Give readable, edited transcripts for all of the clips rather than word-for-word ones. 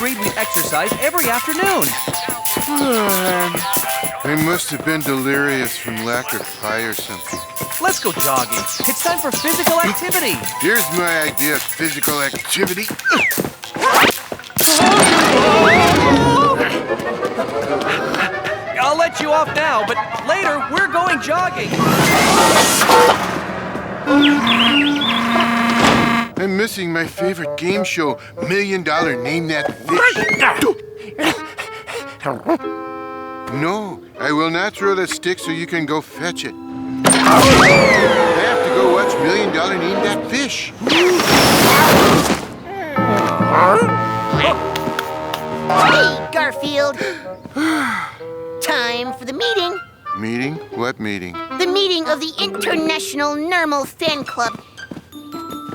agreed we'd exercise every afternoon. I must have been delirious from lack of pie or something. Let's go jogging. It's time for physical activity. Here's my idea of physical activity. I'll let you off now, but later we're going jogging. I'm missing my favorite game show, $1 Million Name That Fish. No, I will not throw the stick so you can go fetch it. I have to go watch $1 Million Name That Fish. Hey, Garfield. Time for the meeting. Meeting? What meeting? The meeting of the International Normal Fan Club.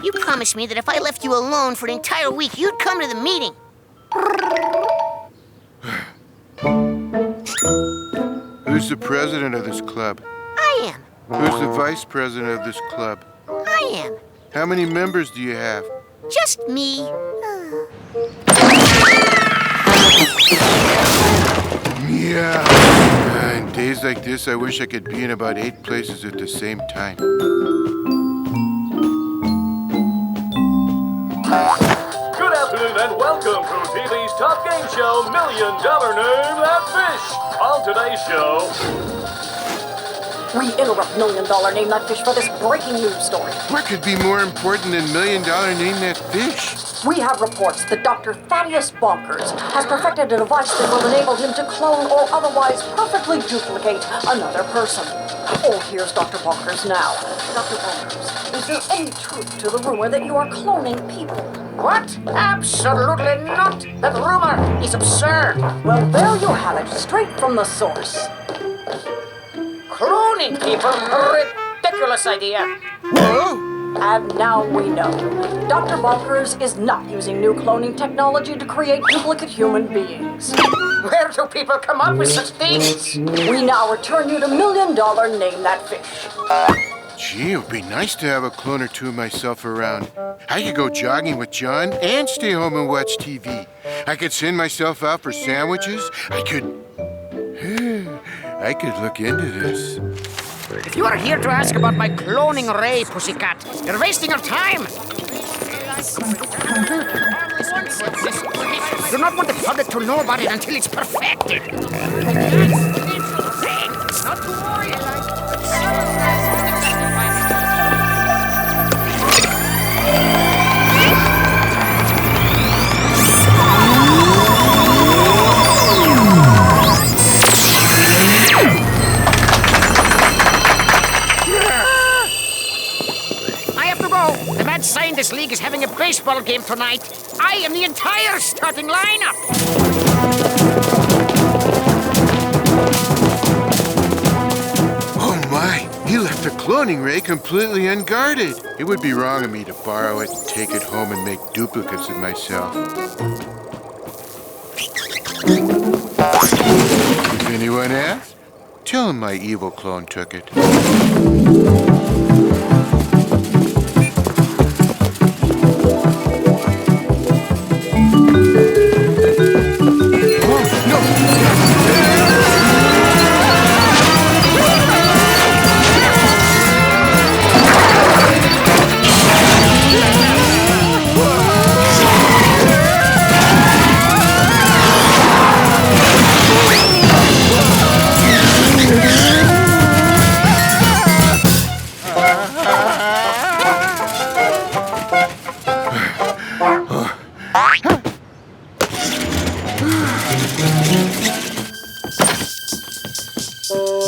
You promised me that if I left you alone for an entire week, you'd come to the meeting. Who's the president of this club? I am. Who's the vice president of this club? I am. How many members do you have? Just me. Yeah. In days like this, I wish I could be in about 8 places at the same time. Good afternoon and welcome to TV's top game show, $1 Million Name That Fish. On today's show, we interrupt $1 Million Name That Fish for this breaking news story. What could be more important than $1 Million Name That Fish? We have reports that Dr. Thaddeus Bonkers has perfected a device that will enable him to clone or otherwise perfectly duplicate another person. Oh, here's Dr. Bonkers now. Dr. Bonkers, is there any truth to the rumor that you are cloning people? What? Absolutely not! That rumor is absurd! Well, there you have it, straight from the source. Cloning people? A ridiculous idea! Whoa! And now we know. Dr. Bonkers is not using new cloning technology to create duplicate human beings. Where do people come up with such things? We now return you to $1 Million Name That Fish. Gee, it would be nice to have a clone or two of myself around. I could go jogging with John and stay home and watch TV. I could send myself out for sandwiches. I could look into this. If you are here to ask about my cloning ray, pussycat, you're wasting your time. You do not want the public to know about it until it's perfected. Not to worry, Scientist League is having a baseball game tonight. I am the entire starting lineup. Oh my, he left the cloning ray completely unguarded. It would be wrong of me to borrow it and take it home and make duplicates of myself. If anyone asks, tell him my evil clone took it.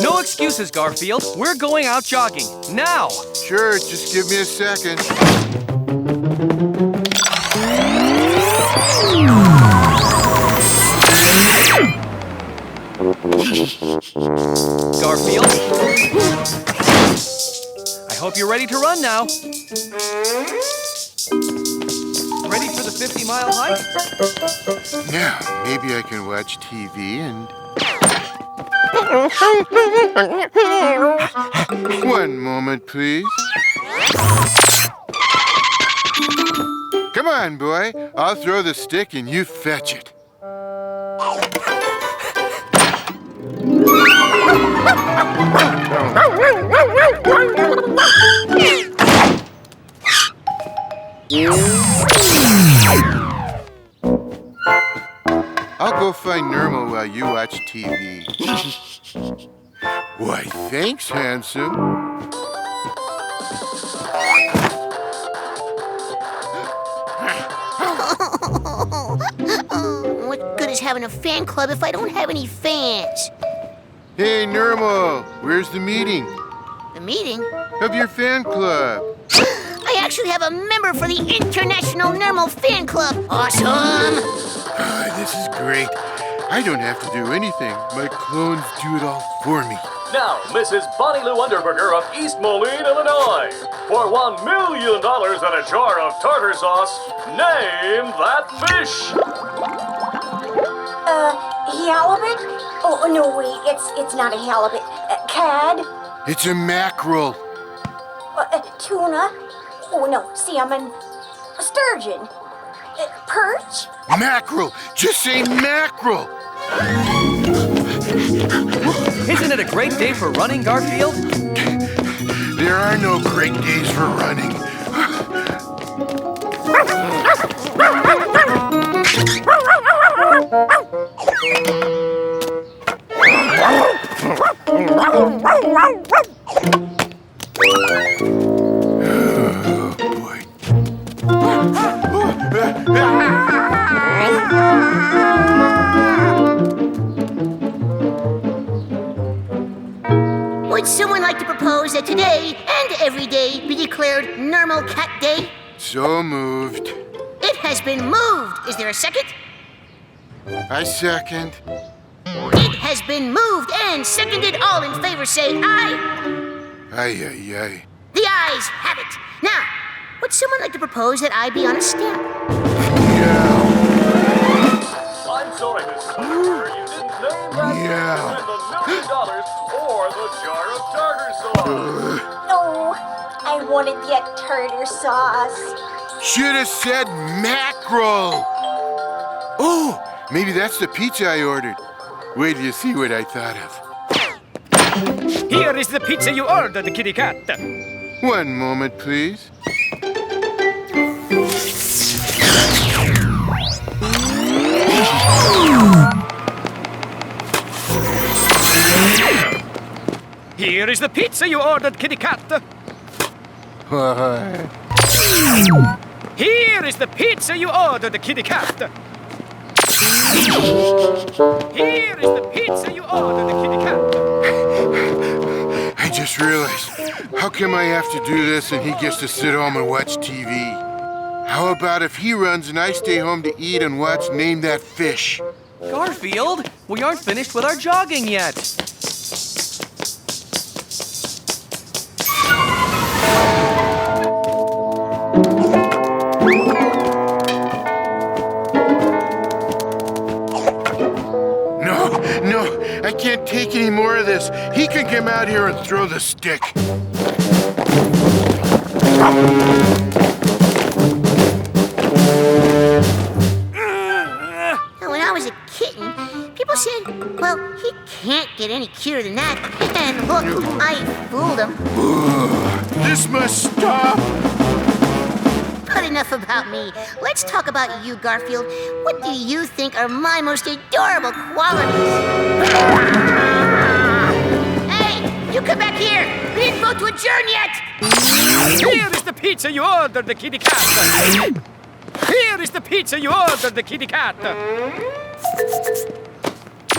No excuses, Garfield. We're going out jogging. Now! Sure, just give me a second. Garfield? I hope you're ready to run now. Ready for the 50-mile hike? Now, maybe I can watch TV and... One moment, please. Come on, boy. I'll throw the stick and you fetch it. I'll go find Normal while you watch TV. Why, thanks, handsome. What good is having a fan club if I don't have any fans? Hey, Normal, where's the meeting? The meeting? Of your fan club. I actually have a member for the International Normal Fan Club. Awesome! Ah, this is great. I don't have to do anything. My clones do it all for me. Now, Mrs. Bonnie Lou Underberger of East Moline, Illinois. For $1 million and a jar of tartar sauce, name that fish. Halibut? Oh, no, wait, it's not a halibut. Cod? It's a mackerel. Tuna? Oh, no, salmon. Sturgeon? Perch? Mackerel! Just say mackerel! Isn't it a great day for running, Garfield? There are no great days for running. Oh, boy. Would someone like to propose that today and every day be declared Normal Cat Day? So moved. It has been moved. Is there a second? I second. It has been moved and seconded. All in favor say aye. Ay, ay, ay. The ayes have it. Now, would someone like to propose that I be on a stamp? Yeah. I'm sorry, Mrs. Underberger, you didn't name that Yeah. fish and the $1 million or the jar of tartar sauce. No, I wanted that tartar sauce. Should have said mackerel. Oh, maybe that's the pizza I ordered. Wait till you see what I thought of. Here is the pizza you ordered, kitty cat. One moment, please. Here is the pizza you ordered, kitty cat. Here is the pizza you ordered, kitty cat. Here is the pizza you ordered, kitty cat. I just realized, how come I have to do this and he gets to sit home and watch TV? How about if he runs and I stay home to eat and watch Name That Fish? Garfield, we aren't finished with our jogging yet. No, I can't take any more of this. He can come out here and throw the stick. When I was a kitten, people said, well, he can't get any cuter than that. And look, I fooled them. This must stop. But enough about me. Let's talk about you, Garfield. What do you think are my most adorable qualities? Hey, you come back here. We didn't vote to adjourn yet. Here is the pizza you ordered, the kitty cat. Here is the pizza you ordered, the kitty cat.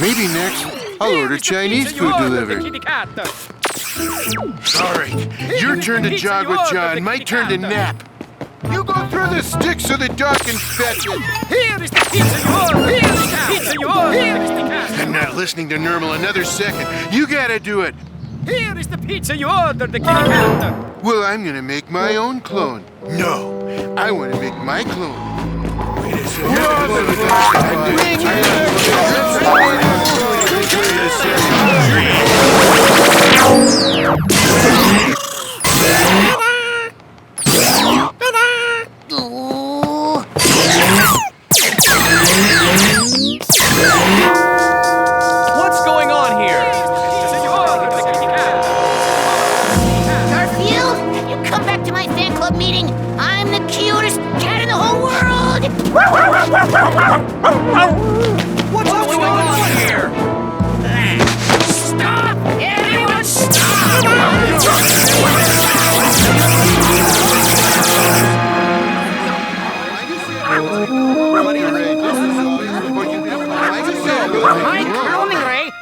Maybe next, I'll order Chinese food delivered. Kitty cat. All right, your turn to jog with John, my turn to nap. You go throw the stick so the dog can fetch it. Here is the pizza you ordered. Here is the pizza you ordered. Here is the cat. I'm not listening to Normal another second. You gotta do it. Here is the pizza you ordered, the kitty cat. Well, I'm gonna make my own clone. No, I want to make my clone. Wait a second. Bring Ooh.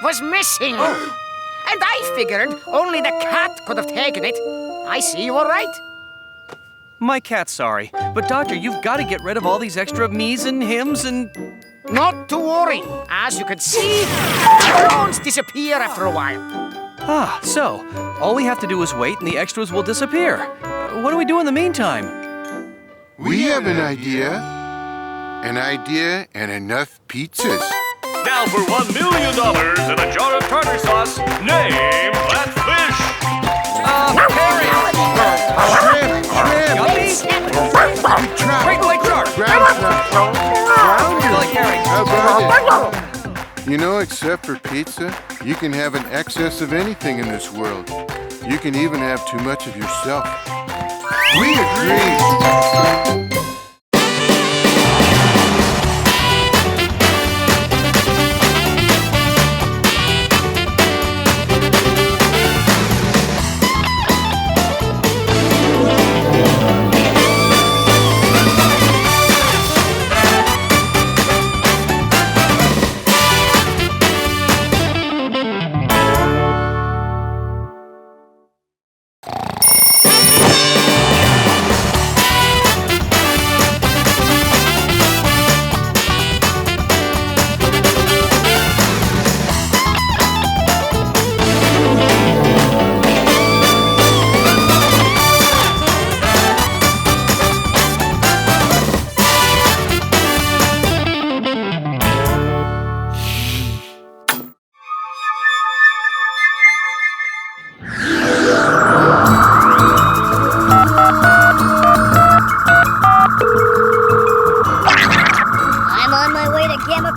was missing. And I figured only the cat could have taken it. I see you all right. My cat's sorry, but Doctor, you've got to get rid of all these extra me's and hims and... Not to worry. As you can see, the drones disappear after a while. Ah, so all we have to do is wait and the extras will disappear. What do we do in the meantime? We have an idea. An idea and enough pizzas. Now for $1 million and a jar of tartar sauce, name that fish. Herring! Shrimp! Yummy! Trout! Great white shark! Ground trout! I like herring. How about it? You know, except for pizza, you can have an excess of anything in this world. You can even have too much of yourself. We agree!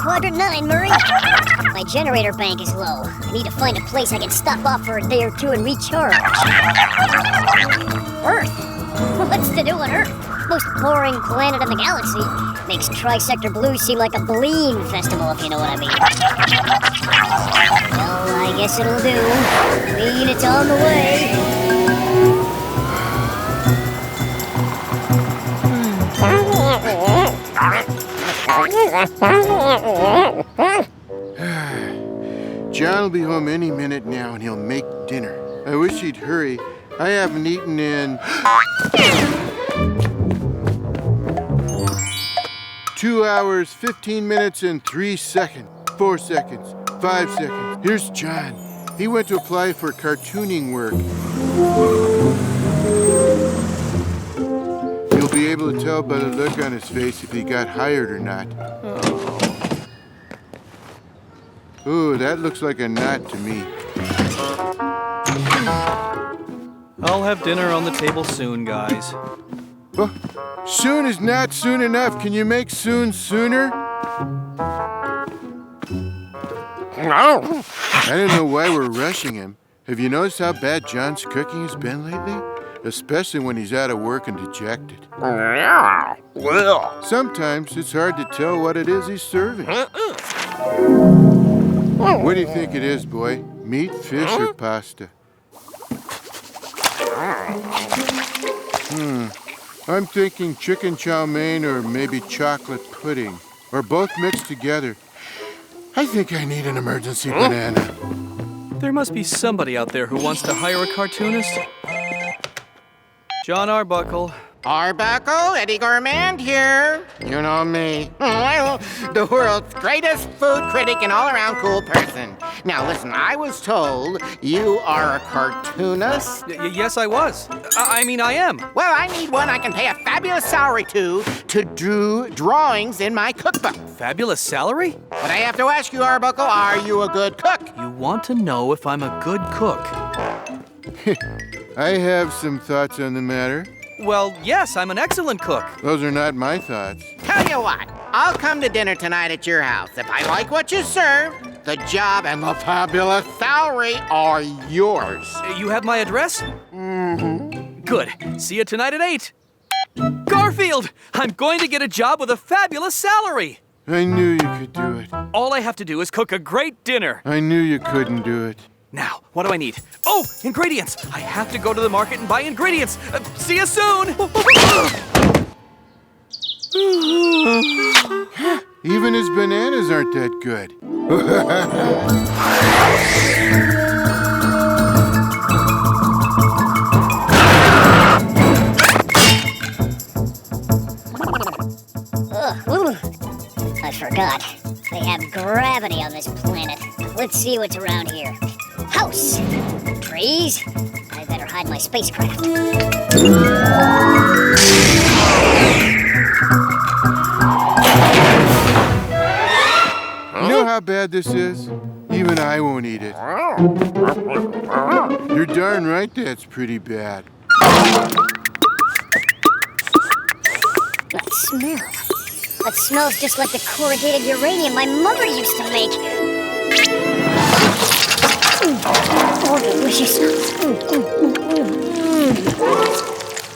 Quadrant 9, Murray. My generator bank is low. I need to find a place I can stop off for a day or two and recharge. Earth? What's to do on Earth? Most boring planet in the galaxy. Makes Tri-Sector Blue seem like a Bleen festival, if you know what I mean. Well, I guess it'll do. I mean, it's on the way. John will be home any minute now and he'll make dinner. I wish he'd hurry. I haven't eaten in 2 hours, 15 minutes, and 3 seconds. 4 seconds, 5 seconds. Here's John. He went to apply for cartooning work. You'll be able to tell by the look on his face if he got hired or not. Ooh, that looks like a knot to me. I'll have dinner on the table soon, guys. Oh, soon is not soon enough. Can you make soon sooner? I don't know why we're rushing him. Have you noticed how bad John's cooking has been lately? Especially when he's out of work and dejected. Sometimes it's hard to tell what it is he's serving. What do you think it is, boy? Meat, fish, or pasta? I'm thinking chicken chow mein or maybe chocolate pudding. Or both mixed together. I think I need an emergency banana. There must be somebody out there who wants to hire a cartoonist. John Arbuckle. Arbuckle, Eddie Gourmand here. You know me. The world's greatest food critic and all-around cool person. Now listen, I was told you are a cartoonist. Yes, I was. I mean, I am. Well, I need one I can pay a fabulous salary to do drawings in my cookbook. Fabulous salary? But I have to ask you, Arbuckle, are you a good cook? You want to know if I'm a good cook? I have some thoughts on the matter. Well, yes, I'm an excellent cook. Those are not my thoughts. Tell you what, I'll come to dinner tonight at your house. If I like what you serve, the job and the fabulous salary are yours. You have my address? Mm-hmm. Good. See you tonight at 8. Garfield! I'm going to get a job with a fabulous salary. I knew you could do it. All I have to do is cook a great dinner. I knew you couldn't do it. Now, what do I need? Oh, ingredients! I have to go to the market and buy ingredients. See you soon! Even his bananas aren't that good. see what's around here. House. Trees. I better hide my spacecraft. You know how bad this is? Even I won't eat it. You're darn right that's pretty bad. That smell. That smells just like the corrugated uranium my mother used to make. Oh, delicious.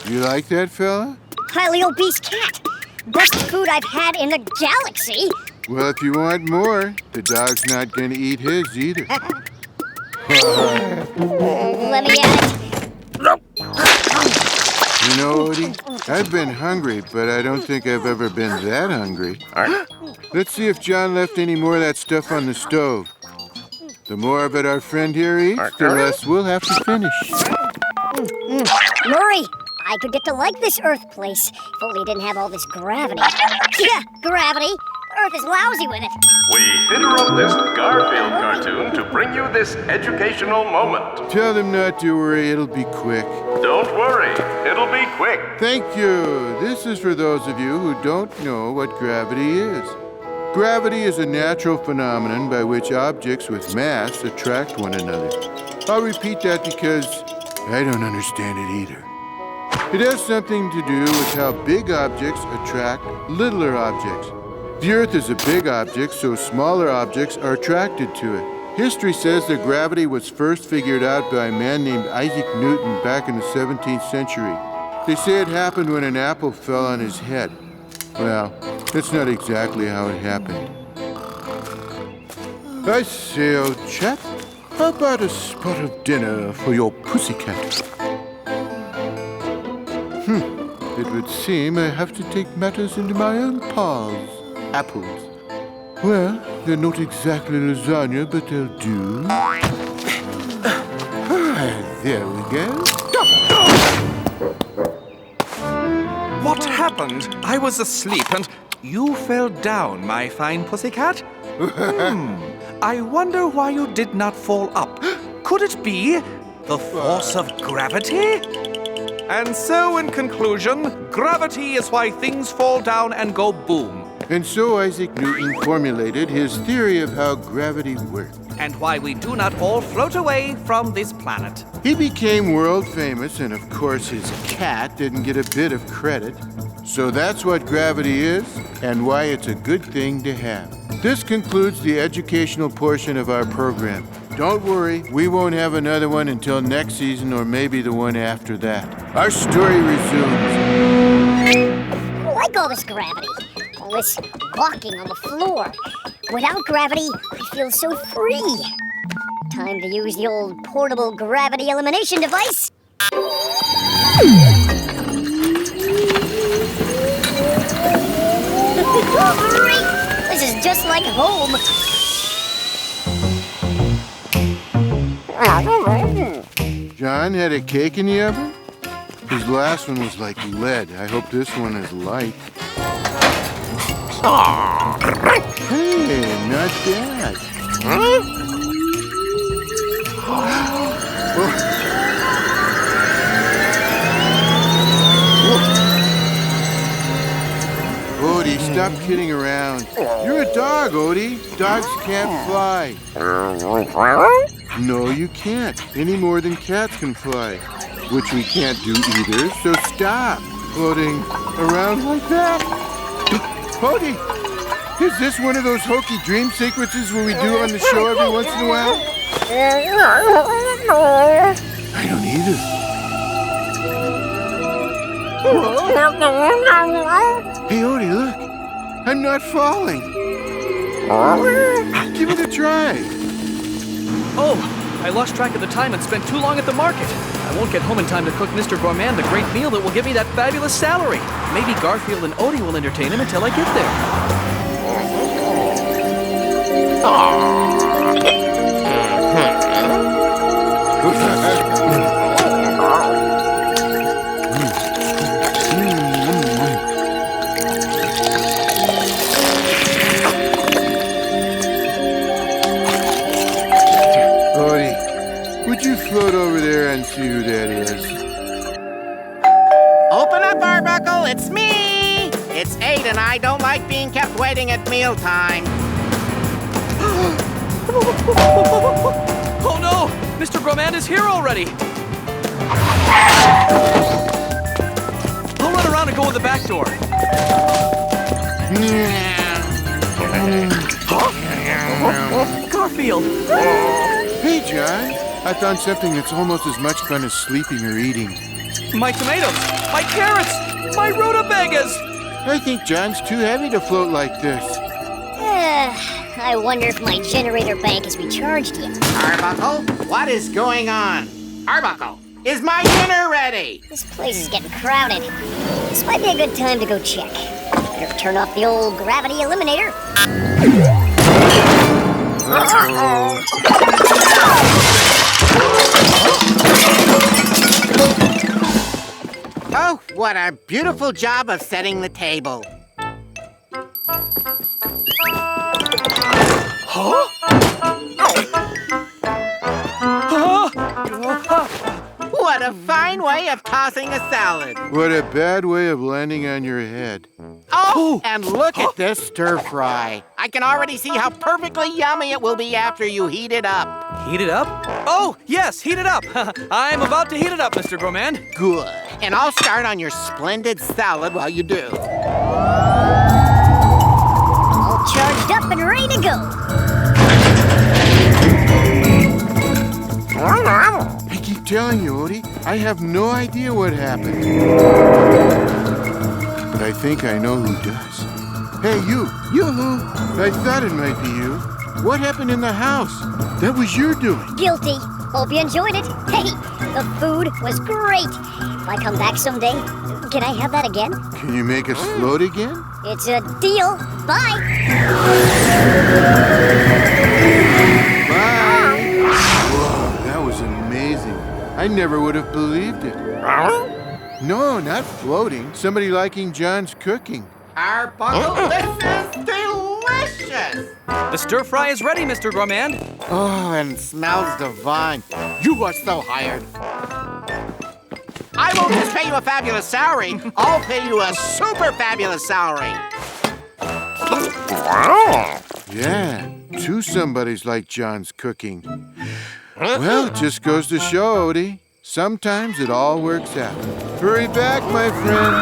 You like that, fella? Highly obese cat. Best food I've had in the galaxy. Well, if you want more, the dog's not going to eat his either. Let me at it. You know, Odie, I've been hungry, but I don't think I've ever been that hungry. Let's see if John left any more of that stuff on the stove. The more of it our friend here eats, the less we'll have to finish. Murray, I could get to like this Earth place if only it didn't have all this gravity. Yeah, gravity. Earth is lousy with it. We interrupt this Garfield cartoon to bring you this educational moment. Tell them not to worry, it'll be quick. Don't worry, it'll be quick. Thank you. This is for those of you who don't know what gravity is. Gravity is a natural phenomenon by which objects with mass attract one another. I'll repeat that because I don't understand it either. It has something to do with how big objects attract littler objects. The Earth is a big object, so smaller objects are attracted to it. History says that gravity was first figured out by a man named Isaac Newton back in the 17th century. They say it happened when an apple fell on his head. Well, that's not exactly how it happened. I say, old chap, how about a spot of dinner for your pussycat? It would seem I have to take matters into my own paws. Apples. Well, they're not exactly lasagna, but they'll do. There we go. What happened? I was asleep and you fell down, my fine pussycat. I wonder why you did not fall up. Could it be the force of gravity? And so, in conclusion, gravity is why things fall down and go boom. And so Isaac Newton formulated his theory of how gravity worked. And why we do not all float away from this planet. He became world famous, and of course his cat didn't get a bit of credit. So that's what gravity is, and why it's a good thing to have. This concludes the educational portion of our program. Don't worry, we won't have another one until next season or maybe the one after that. Our story resumes. I like all this gravity. All this walking on the floor. Without gravity, I feel so free. Time to use the old portable gravity elimination device. Great! This is just like home. John had a cake in the oven? His last one was like lead. I hope this one is light. Hey, not bad. Odie, stop kidding around. You're a dog, Odie. Dogs can't fly. No, you can't. Any more than cats can fly. Which we can't do either, so stop floating around like that. Odie, is this one of those hokey dream sequences where we do on the show every once in a while? I don't either. Hey, Odie, look. I'm not falling. Give it a try. Oh, I lost track of the time and spent too long at the market. I won't get home in time to cook Mr. Gourmand the great meal that will give me that fabulous salary. Maybe Garfield and Odie will entertain him until I get there. you float over there and see who that is? Open up, Arbuckle, it's me! It's 8 and I don't like being kept waiting at mealtime. Oh no! Mr. Gourmand is here already! I'll run around and go in the back door. Garfield! Hey, John. I found something that's almost as much fun as sleeping or eating. My tomatoes! My carrots! My rutabagas! I think John's too heavy to float like this. I wonder if my generator bank has recharged yet. Arbuckle, what is going on? Arbuckle, is my dinner ready? This place is getting crowded. This might be a good time to go check. Better turn off the old gravity eliminator. Oh, what a beautiful job of setting the table. What a fine way of tossing a salad. What a bad way of landing on your head. Oh, and look at this stir fry. I can already see how perfectly yummy it will be after you heat it up. Heat it up? Oh, yes, heat it up. I'm about to heat it up, Mr. Gourmand. Good. And I'll start on your splendid salad while you do. All charged up and ready to go. I keep telling you, Odie, I have no idea what happened. But I think I know who does. Hey, you! I thought it might be you. What happened in the house? That was your doing. Guilty. Hope you enjoyed it. Hey, the food was great. If I come back someday, can I have that again? Can you make us float again? It's a deal. Bye. Bye! Whoa, that was amazing. I never would have believed it. No, not floating. Somebody liking John's cooking. Arbuckle, this is delicious! The stir fry is ready, Mr. Gourmand. Oh, and smells divine. You are so hired. I won't just pay you a fabulous salary. I'll pay you a super fabulous salary. Yeah, two somebodies like John's cooking. Well, it just goes to show, Odie. Sometimes it all works out. Hurry back, my friend.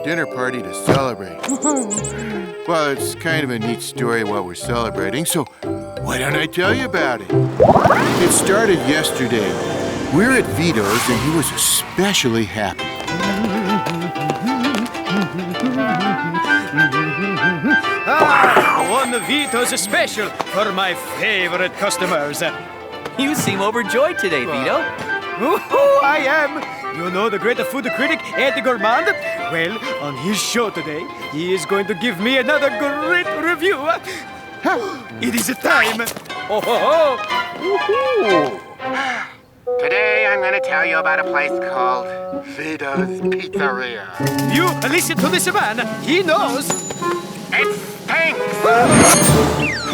Dinner party to celebrate. Well, it's kind of a neat story while we're celebrating, so why don't I tell you about it? It started yesterday. We're at Vito's and he was especially happy. One Vito's special for my favorite customers. You seem overjoyed today, Vito. Oh, I am. You know the great food critic, Eddie Gourmand? Well, on his show today, he is going to give me another great review. It is time. Oh, ho, ho. Today I'm going to tell you about a place called Vito's Pizzeria. You listen to this man. He knows. It stinks!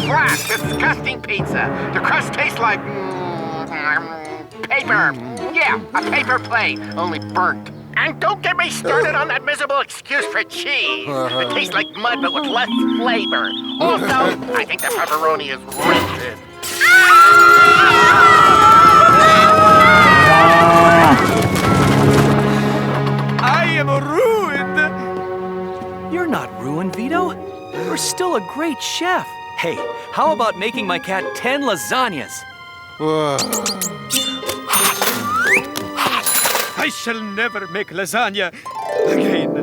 Flat, disgusting pizza. The crust tastes like paper. Yeah, a paper plate, only burnt. And don't get me started on that miserable excuse for cheese. It tastes like mud, but with less flavor. Also, I think the pepperoni is rancid. I am ruined! You're not ruined, Vito. You're still a great chef. Hey, how about making my cat 10 lasagnas? I shall never make lasagna again.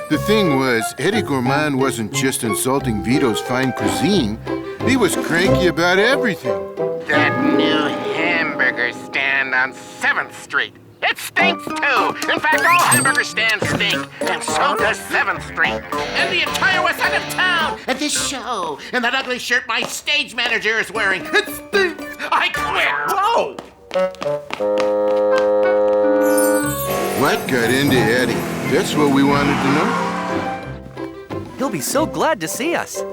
The thing was, Eddie Gourmand wasn't just insulting Vito's fine cuisine. He was cranky about everything. That new hamburger stand on 7th Street. It stinks, too. In fact, all hamburger stands stink. And so does 7th Street. And the entire west side of town. And this show. And that ugly shirt my stage manager is wearing. It stinks. I quit. Whoa! What got into Eddie? That's what we wanted to know. He'll be so glad to see us.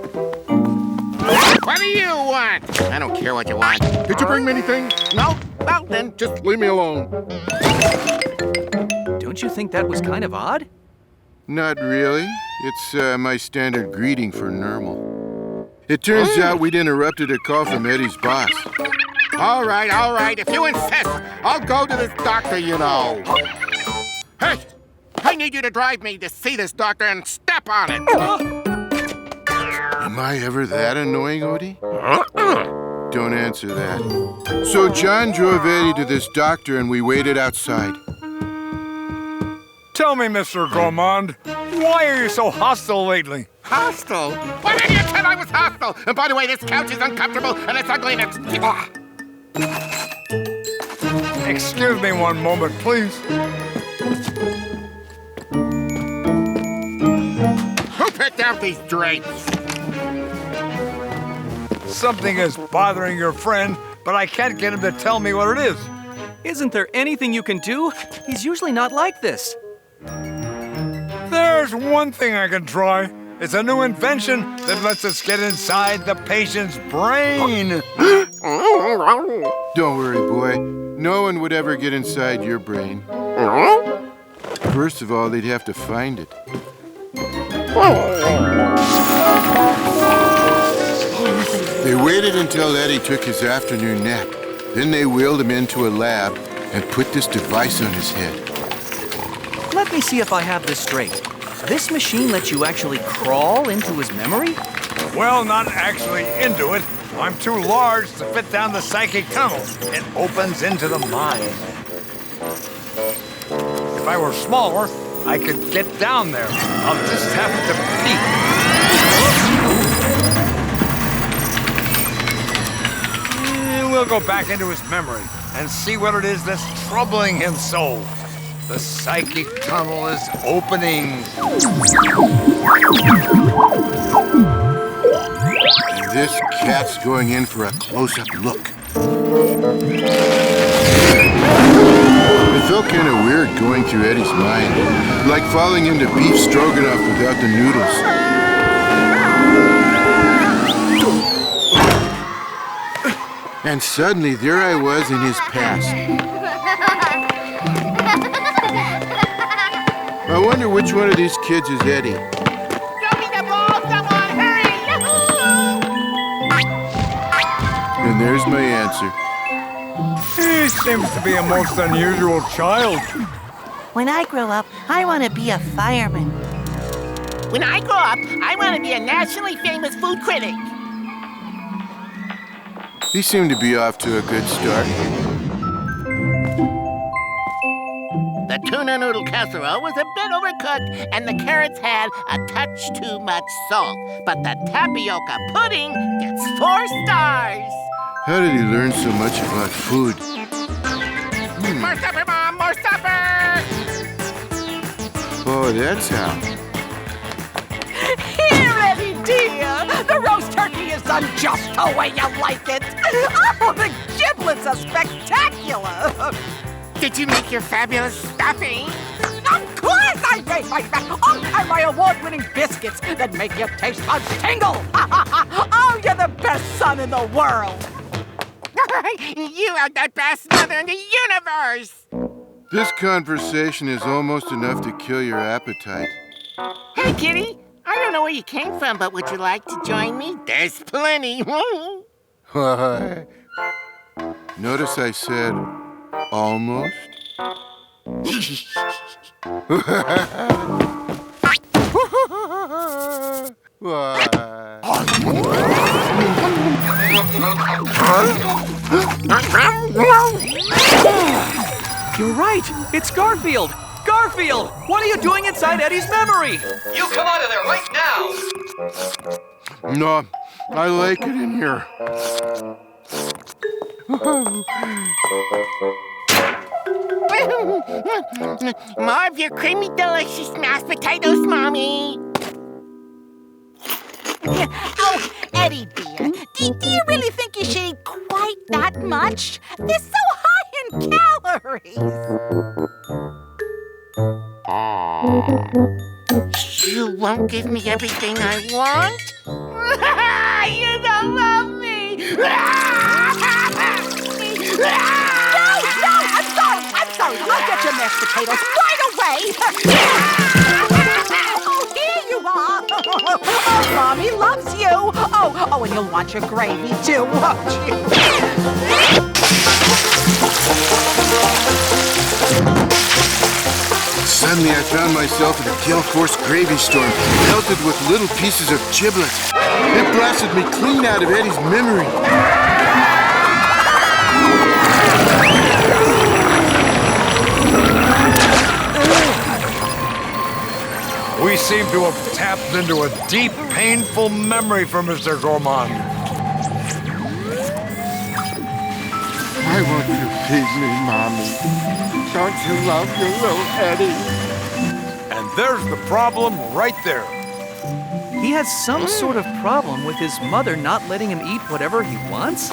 What do you want? I don't care what you want. Did you bring me anything? No? Well, then just Leave me alone. Don't you think that was kind of odd? Not really. It's my standard greeting for normal. It turns out we'd interrupted a call from Eddie's boss. All right. If you insist, I'll go to this doctor you know. Hey, I need you to drive me to see this doctor and step on it. Am I ever that annoying, Odie? Don't answer that. So John drove Eddie to this doctor and we waited outside. Tell me, Mr. Gourmand, why are you so hostile lately? Hostile? What idiot said I was hostile? And by the way, this couch is uncomfortable and it's ugly and it's... Excuse me one moment, please. Who picked out these drapes? Something is bothering your friend, but I can't get him to tell me what it is. Isn't there anything you can do? He's usually not like this. There's one thing I can try. It's a new invention that lets us get inside the patient's brain. Don't worry, boy. No one would ever get inside your brain. First of all, they'd have to find it. They waited until Eddie took his afternoon nap. Then they wheeled him into a lab and put this device on his head. Let me see if I have this straight. This machine lets you actually crawl into his memory? Well, not actually into it. I'm too large to fit down the psychic tunnel. It opens into the mind. If I were smaller, I could get down there. I'll just have to peek. We'll go back into his memory and see what it is that's troubling him so. The psychic tunnel is opening. This cat's going in for a close-up look. It felt kind of weird going through Eddie's mind, like falling into beef stroganoff without the noodles. And suddenly, there I was in his past. I wonder which one of these kids is Eddie. Show me the ball, someone, hurry! And there's my answer. He seems to be a most unusual child. When I grow up, I want to be a fireman. When I grow up, I want to be a nationally famous food critic. He seemed to be off to a good start. The tuna noodle casserole was a bit overcooked, and the carrots had a touch too much salt. But the tapioca pudding gets 4 stars. How did he learn so much about food? More supper, Mom! More supper! Oh, that's how. Here, Eddie dear! The roast turkey is done just the way you like it! Oh, the giblets are spectacular! Did you make your fabulous stuffing? Of course I made my and my award-winning biscuits that make your taste buds tingle! Oh, you're the best son in the world! You are the best mother in the universe! This conversation is almost enough to kill your appetite. Hey, kitty. I don't know where you came from, but would you like to join me? There's plenty. Why? Notice I said almost. Why? You're right! It's Garfield! Garfield! What are you doing inside Eddie's memory? You come out of there right now! No, I like it in here. More of your creamy, delicious mashed potatoes, Mommy. Oh, Eddie dear, do you really think you should eat quite that much? They're so high in calories. You won't give me everything I want? You don't love me! No, I'm sorry. I'll get your mashed potatoes right away. Oh, here you are. Oh, Mommy loves you. Oh, and you'll want your gravy too, won't you? Suddenly I found myself in a Gale Force gravy storm, melted with little pieces of giblets. It blasted me clean out of Eddie's memory. We seem to have tapped into a deep, painful memory for Mr. Gourmand. Why won't you feed me, Mommy? Don't you love your little Eddie? And there's the problem right there. He has some sort of problem with his mother not letting him eat whatever he wants?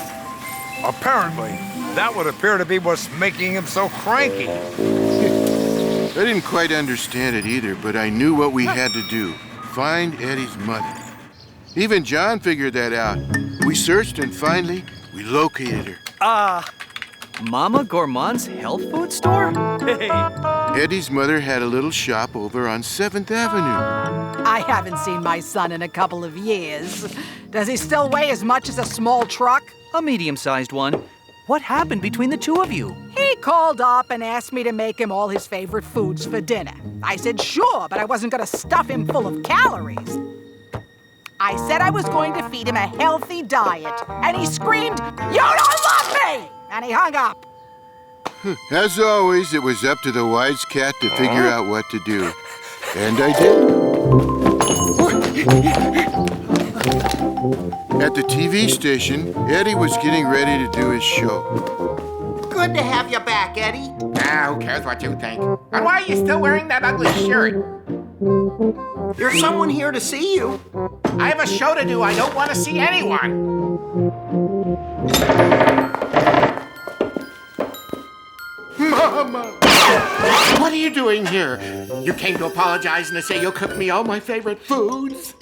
Apparently, that would appear to be what's making him so cranky. I didn't quite understand it either, but I knew what we had to do. Find Eddie's mother. Even John figured that out. We searched and finally, we located her. Mama Gourmand's health food store? Hey. Eddie's mother had a little shop over on 7th Avenue. I haven't seen my son in a couple of years. Does he still weigh as much as a small truck? A medium-sized one. What happened between the two of you? He called up and asked me to make him all his favorite foods for dinner. I said sure, but I wasn't going to stuff him full of calories. I said I was going to feed him a healthy diet, and he screamed, "You don't love me!" And he hung up. As always, it was up to the wise cat to figure out what to do. And I did. At the TV station, Eddie was getting ready to do his show. Good to have you back, Eddie. Ah, who cares what you think? And why are you still wearing that ugly shirt? There's someone here to see you. I have a show to do. I don't want to see anyone. Mama! What are you doing here? You came to apologize and to say you'll cook me all my favorite foods?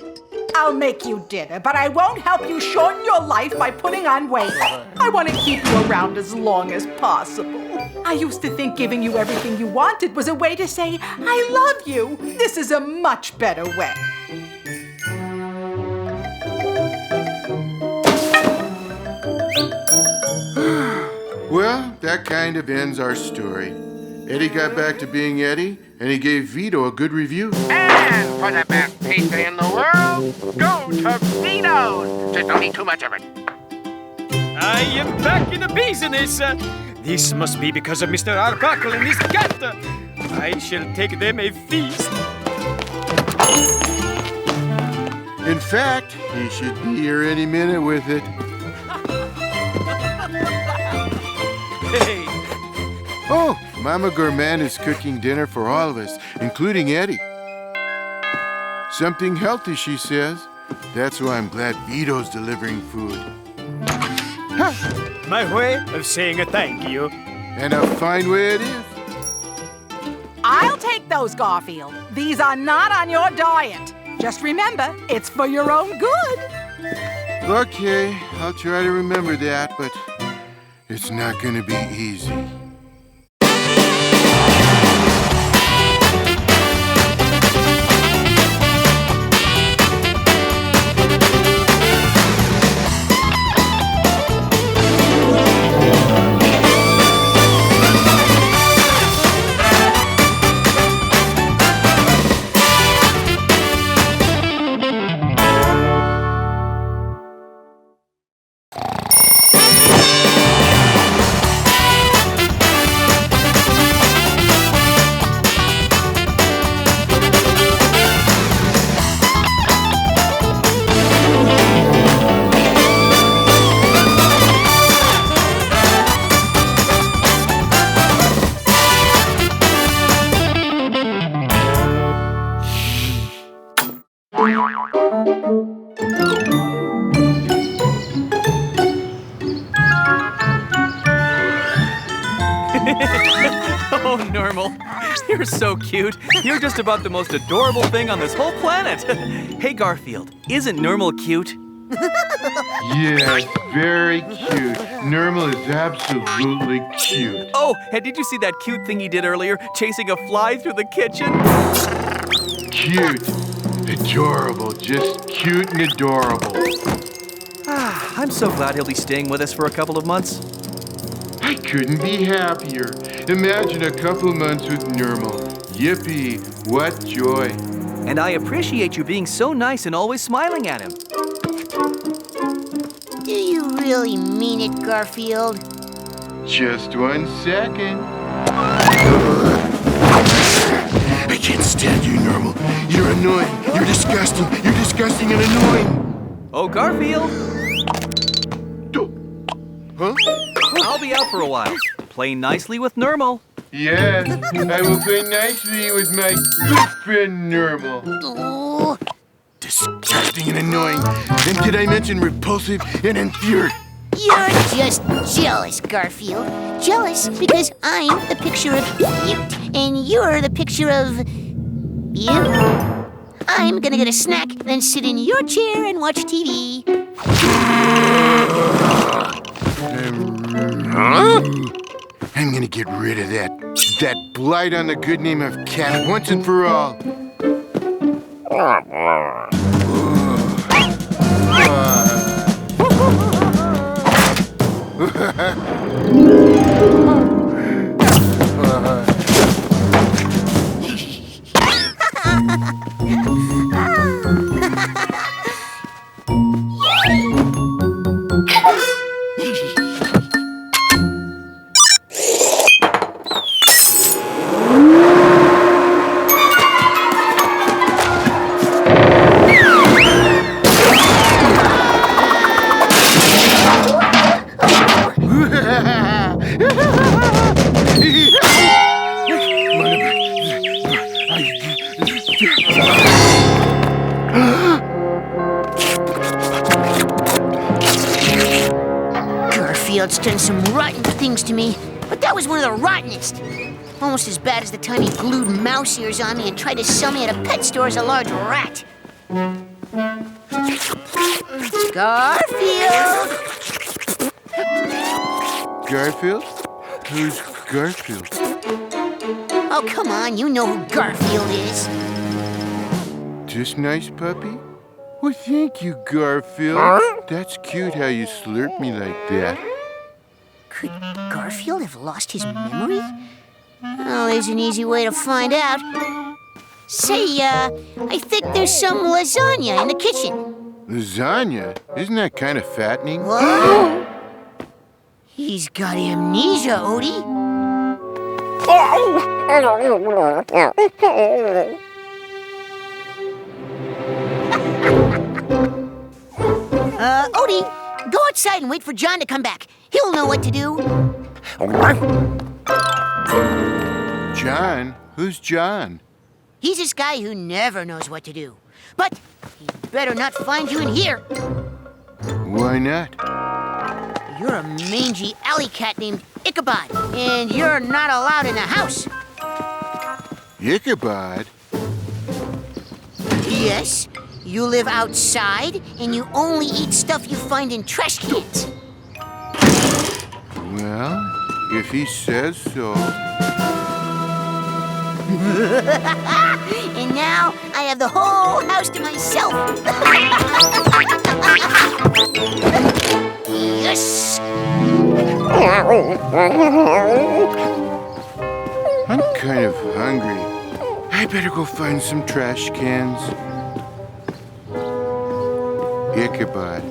I'll make you dinner, but I won't help you shorten your life by putting on weight. I want to keep you around as long as possible. I used to think giving you everything you wanted was a way to say, I love you. This is a much better way. Well, that kind of ends our story. Eddie got back to being Eddie, and he gave Vito a good review. And for the best pizza in the world, go to Vito's. Just don't eat too much of it. I am back in the business. This must be because of Mr. Arbuckle and his cat. I shall take them a feast. In fact, he should be here any minute with it. Hey. Oh, Mama Gourmand is cooking dinner for all of us, including Eddie. Something healthy, she says. That's why I'm glad Vito's delivering food. My way of saying a thank you. And a fine way it is. I'll take those, Garfield. These are not on your diet. Just remember, it's for your own good. Okay, I'll try to remember that, but It's not gonna be easy. Oh, Normal, you're so cute. You're just about the most adorable thing on this whole planet. Hey, Garfield, isn't Normal cute? Yes, very cute. Normal is absolutely cute. Oh, and did you see that cute thing he did earlier, chasing a fly through the kitchen? Cute. Adorable. Just cute and adorable. I'm so glad he'll be staying with us for a couple of months. I couldn't be happier. Imagine a couple months with Normal. Yippee, what joy. And I appreciate you being so nice and always smiling at him. Do you really mean it, Garfield? Just 1 second. I can't stand you, Normal. You're annoying. You're disgusting. You're disgusting and annoying. Oh, Garfield. Huh? I'll be out for a while. Play nicely with Normal. Yes, I will play nicely with my good friend Normal. Oh. Disgusting and annoying. And did I mention repulsive and infuriating? You're just jealous, Garfield. Jealous because I'm the picture of cute, and you're the picture of you. I'm gonna get a snack, then sit in your chair and watch TV. I'm gonna get rid of that blight on the good name of cat once and for all. Garfield's done some rotten things to me, but that was one of the rottenest. Almost as bad as the time he glued mouse ears on me and tried to sell me at a pet store as a large rat. Garfield! Garfield? Who's Garfield? Oh, come on, you know who Garfield is. Just nice puppy? Well, thank you, Garfield. That's cute how you slurp me like that. Could Garfield have lost his memory? Well, there's an easy way to find out. Say, I think there's some lasagna in the kitchen. Lasagna? Isn't that kind of fattening? What? He's got amnesia, Odie. Odie, go outside and wait for John to come back. He'll know what to do. John? Who's John? He's this guy who never knows what to do. But he better not find you in here. Why not? You're a mangy alley cat named Ichabod, and you're not allowed in the house. Ichabod? Yes, you live outside, and you only eat stuff you find in trash cans. Well, if he says so. And now I have the whole house to myself. Yes! I'm kind of hungry. I better go find some trash cans. Ichabod.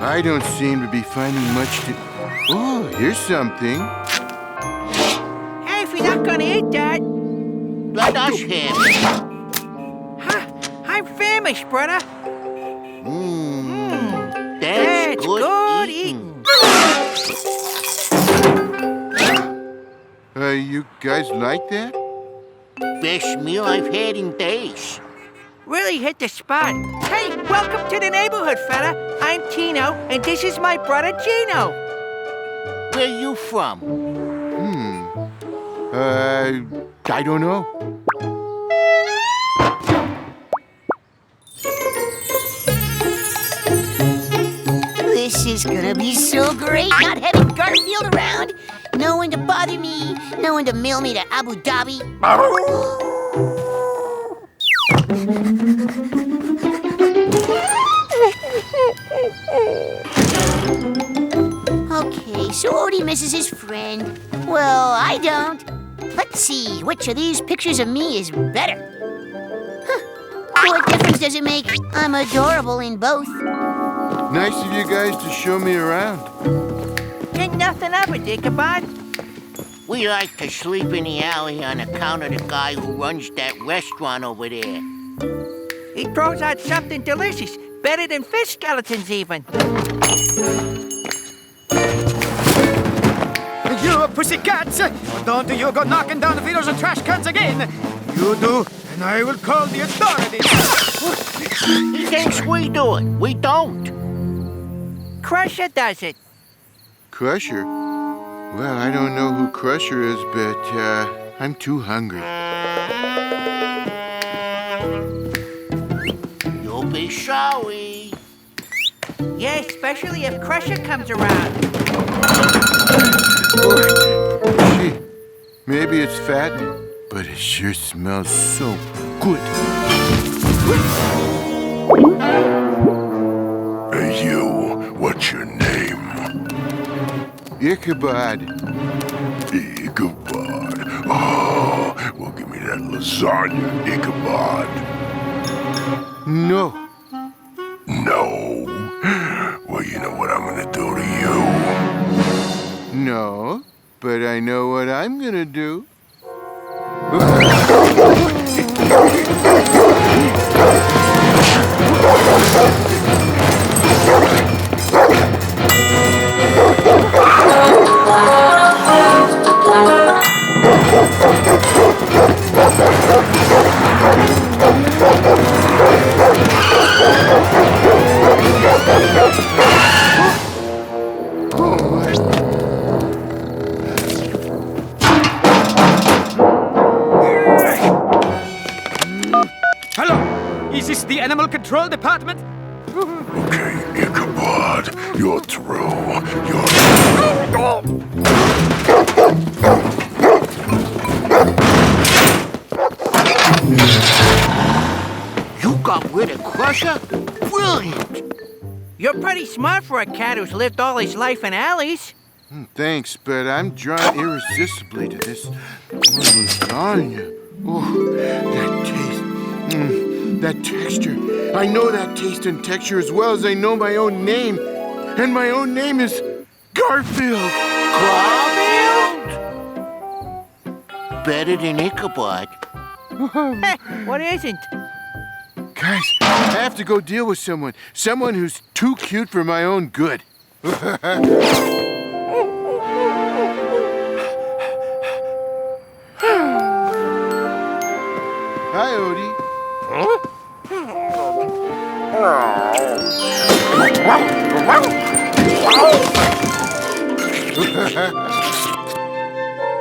I don't seem to be finding much to... Oh, here's something. Hey, if you're not gonna eat that... Let us have it. Huh, I'm famished, brother. That's good eating. You guys like that? Best meal I've had in days. Really hit the spot. Hey, welcome to the neighborhood, fella. I'm Tino, and this is my brother Gino. Where you from? I don't know. This is gonna be so great not having Garfield around. No one to bother me, no one to mail me to Abu Dhabi. Okay, so Odie misses his friend. Well, I don't. Let's see, which of these pictures of me is better? Huh. What difference does it make? I'm adorable in both. Nice of you guys to show me around. Think nothing of it, Ichabod. We like to sleep in the alley on account of the guy who runs that restaurant over there. He throws out something delicious, better than fish skeletons even. You pussycats! Don't you go knocking down the windows and trash cans again! You do, and I will call the authorities! He thinks we do it. We don't. Crusher does it. Crusher? Well, I don't know who Crusher is, but I'm too hungry. You'll be sorry. Yeah, especially if Crusher comes around. Gee, maybe it's fattening, but it sure smells so good. Hey, you. What's your name? Ichabod. Ichabod. Oh, well, give me that lasagna, Ichabod. No. No? Well, you know what I'm gonna do to you? No, but I know what I'm gonna do. Hello, is this the Animal Control Department? Okay, Ichabod, you're through. You got rid of Crusher? Brilliant. You're pretty smart for a cat who's lived all his life in alleys. Thanks, but I'm drawn irresistibly to this lasagna. Oh, that taste. That texture. I know that taste and texture as well as I know my own name. And my own name is Garfield. Garfield? Better than Ichabod. What isn't? Guys, I have to go deal with someone. Someone who's too cute for my own good. Hi, Odie.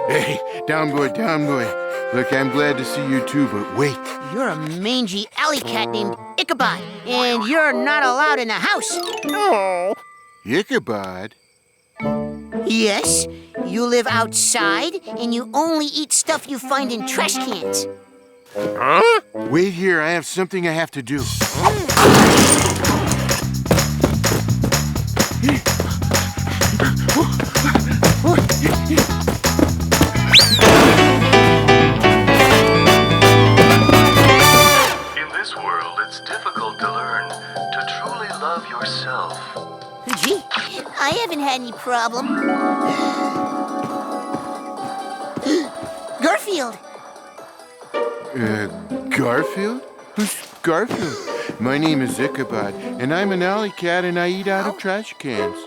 Hey, Down, boy, down, boy. Look, I'm glad to see you too, but wait. You're a mangy alley cat named Ichabod, and you're not allowed in the house. Oh. Ichabod? Yes, you live outside, and you only eat stuff you find in trash cans. Huh? Wait here, I have something I have to do. In this world, it's difficult to learn to truly love yourself. Gee, I haven't had any problem. Garfield! Garfield? Who's Garfield? My name is Ichabod, and I'm an alley cat, and I eat out of trash cans.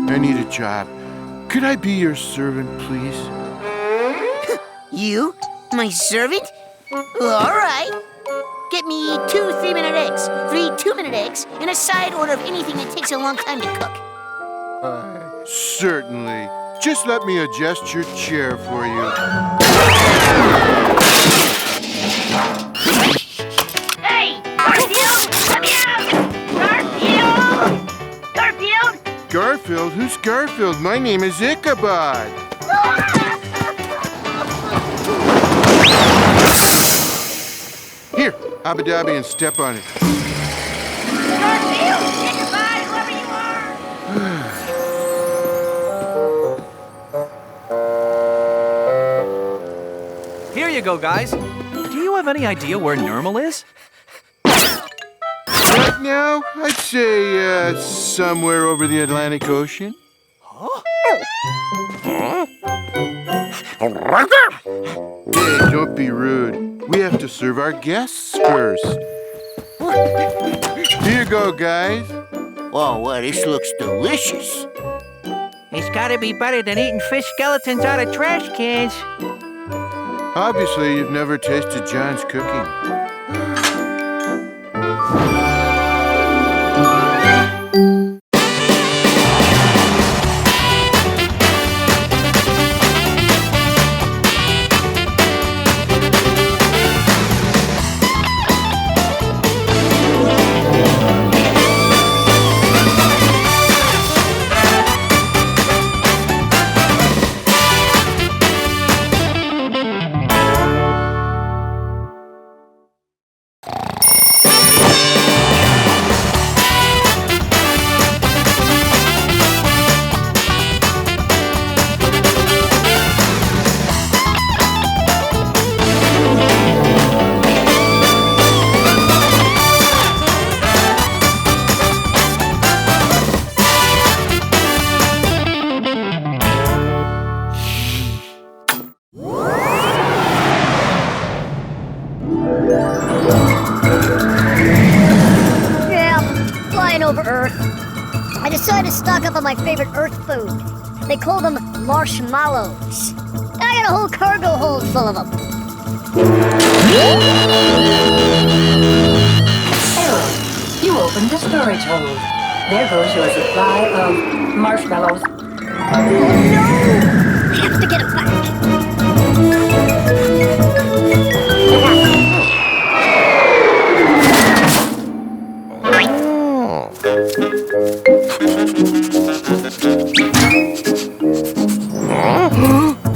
I need a job. Could I be your servant, please? You? My servant? All right. Get me 2 3-minute eggs, 3 2-minute eggs, and a side order of anything that takes a long time to cook. Certainly. Just let me adjust your chair for you. Hey! Garfield! Come here! Garfield! Garfield! Garfield? Who's Garfield? My name is Ichabod. Here, Abba-dabba and step on it. Garfield! Ichabod! Whoever you are! Here you go, guys. Do you have any idea where normal is? Right now, I'd say somewhere over the Atlantic Ocean. Hey, don't be rude. We have to serve our guests first. Here you go, guys. Whoa, well, this looks delicious. It's gotta be better than eating fish skeletons out of trash cans. Obviously, you've never tasted John's cooking. Over Earth. I decided to stock up on my favorite Earth food. They call them marshmallows. I got a whole cargo hold full of them. Error. You opened the storage hold. There goes your supply of marshmallows. Oh no! I have to get them back.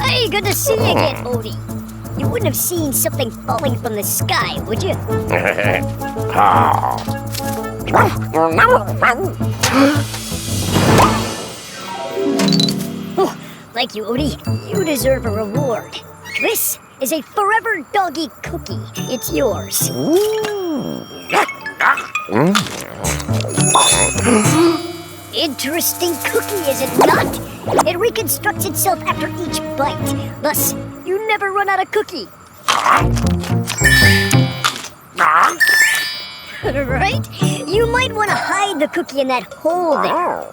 Hey, good to see you again, Odie. You wouldn't have seen something falling from the sky, would you? Oh, thank you, Odie. You deserve a reward. This is a forever doggy cookie. It's yours. Interesting cookie, is it not? It reconstructs itself after each bite. Thus, you never run out of cookie. Right? You might want to hide the cookie in that hole there.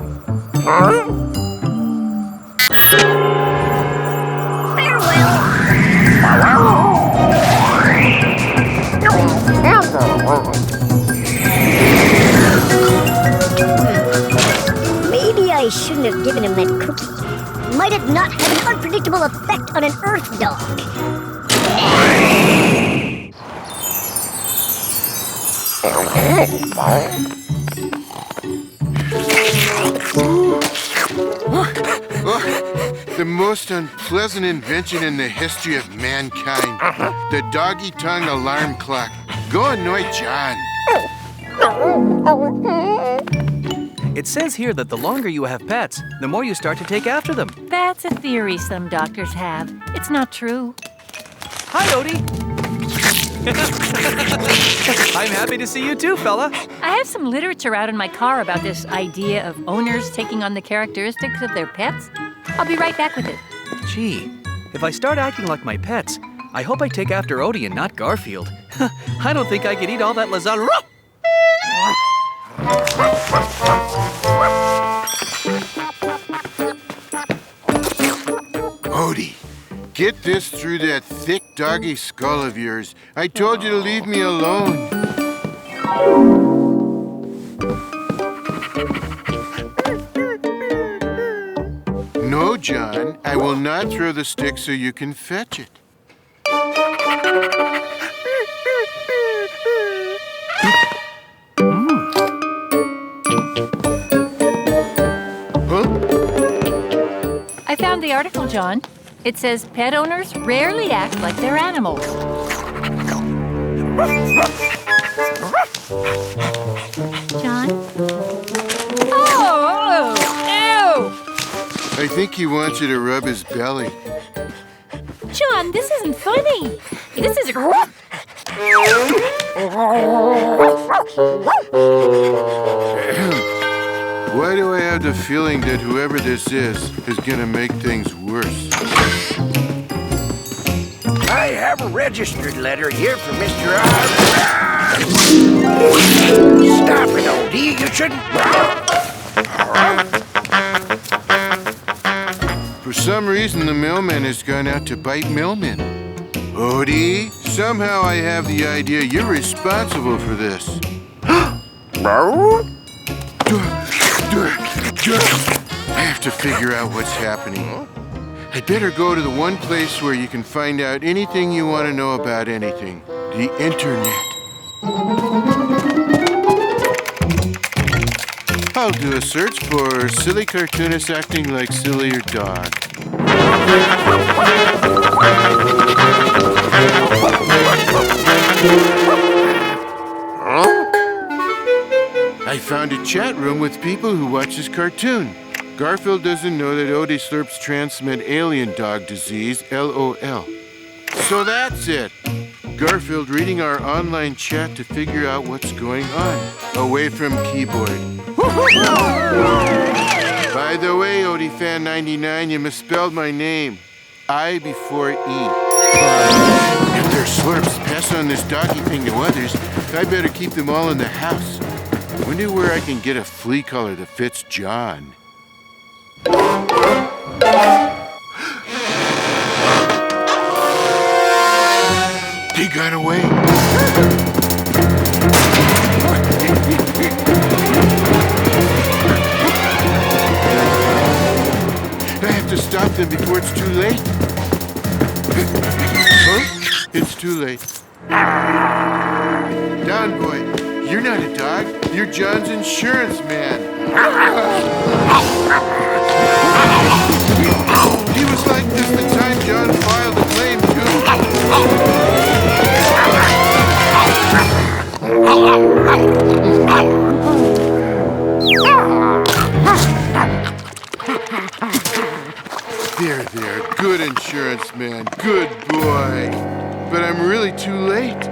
Maybe I shouldn't have given him that cookie. irresistible effect on an Earth dog. The most unpleasant invention in the history of mankind. The doggy tongue alarm clock. Go annoy John. It says here that the longer you have pets, the more you start to take after them. That's a theory some doctors have. It's not true. Hi, Odie. I'm happy to see you too, fella. I have some literature out in my car about this idea of owners taking on the characteristics of their pets. I'll be right back with it. Gee, if I start acting like my pets, I hope I take after Odie and not Garfield. I don't think I could eat all that lasagna. Odie, get this through that thick doggy skull of yours. I told you to leave me alone. No, John, I will not throw the stick so you can fetch it. I found the article, John. It says pet owners rarely act like their animals. John? Oh! Ew! I think he wants you to rub his belly. John, this isn't funny. This is... Why do I have the feeling that whoever this is gonna make things worse? I have a registered letter here for Mr. Stop it, Odie. You shouldn't... For some reason, the mailman has gone out to bite mailmen. Odie, somehow I have the idea you're responsible for this. I have to figure out what's happening. I'd better go to the one place where you can find out anything you want to know about anything. The internet. I'll do a search for silly cartoonists acting like sillier dog. I found a chat room with people who watch his cartoon. Garfield doesn't know that Odie slurps transmit alien dog disease, LOL. So that's it. Garfield reading our online chat to figure out what's going on, away from keyboard. By the way, Odie Fan 99, you misspelled my name. I before E. If their slurps pass on this doggy thing to others, I better keep them all in the house. Wonder where I can get a flea collar that fits John. They got away. I have to stop them before it's too late. Huh? It's too late. Down, boy. You're not a dog. You're John's insurance man. He was like this the time John filed a claim, There. Good insurance man. Good boy. But I'm really too late.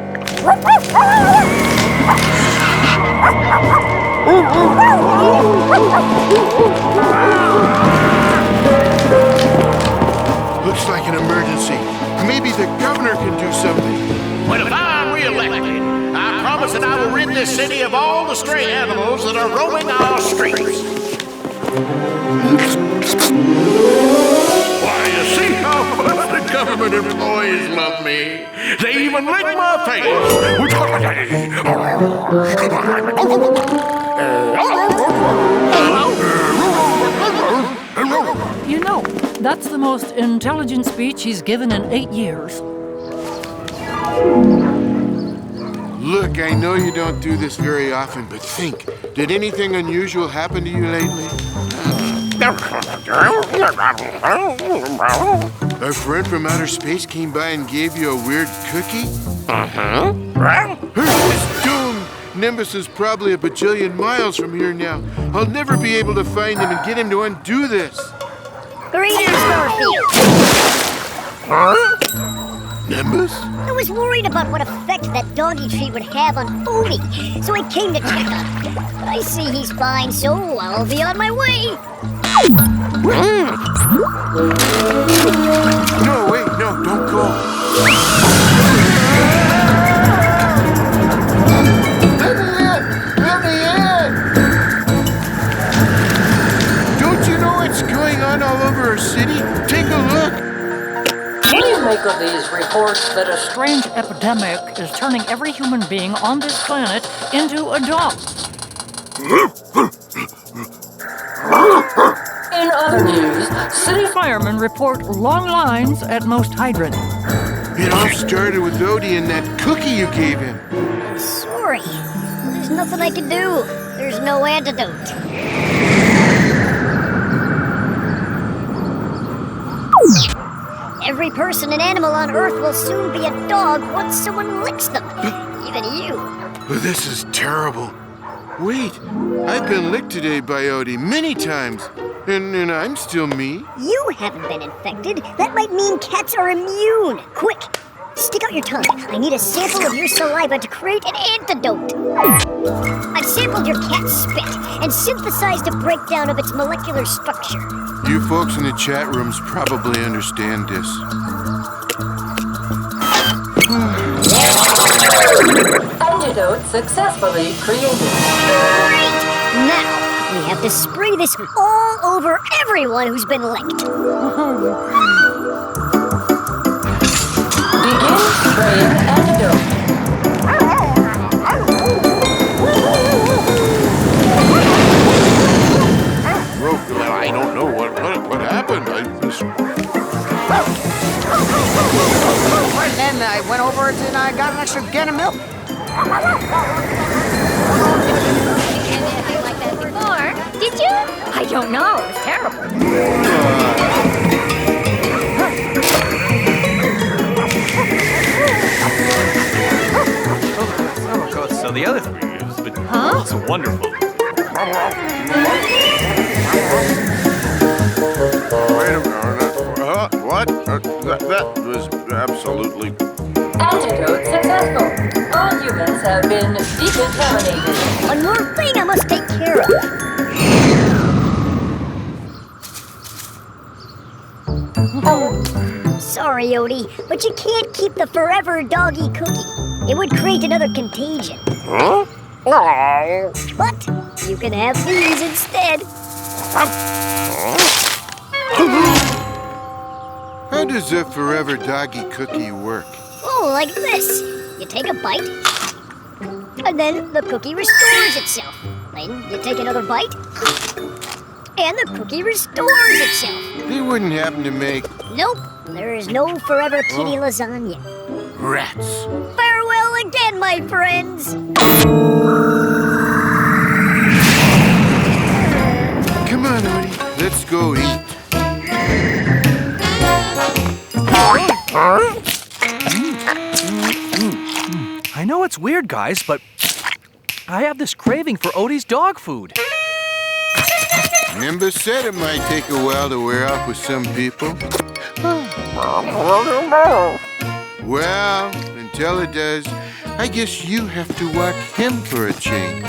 Looks like an emergency. Maybe the governor can do something. Well, if I'm re-elected, I promise that I will rid this city of all the stray animals that are roaming our streets. Why, you see how much the government employees love me? They even lick my face. You know, That's the most intelligent speech he's given in 8 years. Look, I know you don't do this very often, but think. Did anything unusual happen to you lately? A friend from outer space came by and gave you a weird cookie? Earth is doomed! Nimbus is probably a bajillion miles from here now. I'll never be able to find him and get him to undo this. Greetings, Garfield. Nimbus? I was worried about what effect that doggy treat would have on Odie, so I came to check on him. But I see he's fine, so I'll be on my way. No, wait, no, don't go. Let me in! Don't you know what's going on all over our city? Take a look. What do you make of these reports that a strange epidemic is turning every human being on this planet into a dog? In other news, city firemen report long lines at most hydrants. It all started with Odie and that cookie you gave him. I'm sorry. There's nothing I can do. There's no antidote. Every person and animal on Earth will soon be a dog once someone licks them. Even you. This is terrible. Wait, I've been licked today by Odie many times, and I'm still me. You haven't been infected. That might mean cats are immune. Quick, stick out your tongue. I need a sample of your saliva to create an antidote. I've sampled your cat's spit and synthesized a breakdown of its molecular structure. You folks in the chat rooms probably understand this. Antidote successfully created. Great! Now, we have to spray this all over everyone who's been licked. Begin spraying antidote. Well, I don't know what happened. And then I went over it and I got an extra can of milk. Did you? I don't know. It was terrible. So the other 3 years, but it's wonderful. Wait a minute. What? That was absolutely... Antidote successful. All humans have been decontaminated. One more thing I must take care of. Sorry, Odie, but you can't keep the forever doggy cookie. It would create another contagion. Huh? But you can have these instead. How does a forever doggy cookie work? Oh, like this. You take a bite, and then the cookie restores itself. Then you take another bite, and the cookie restores itself. They wouldn't happen to make... Nope, there is no forever kitty lasagna. rats. Farewell again, my friends. Come on, Odie. Let's go eat. I know it's weird, guys, but I have this craving for Odie's dog food. Nimbus said it might take a while to wear off with some people. Well, until it does, I guess you have to walk him for a change.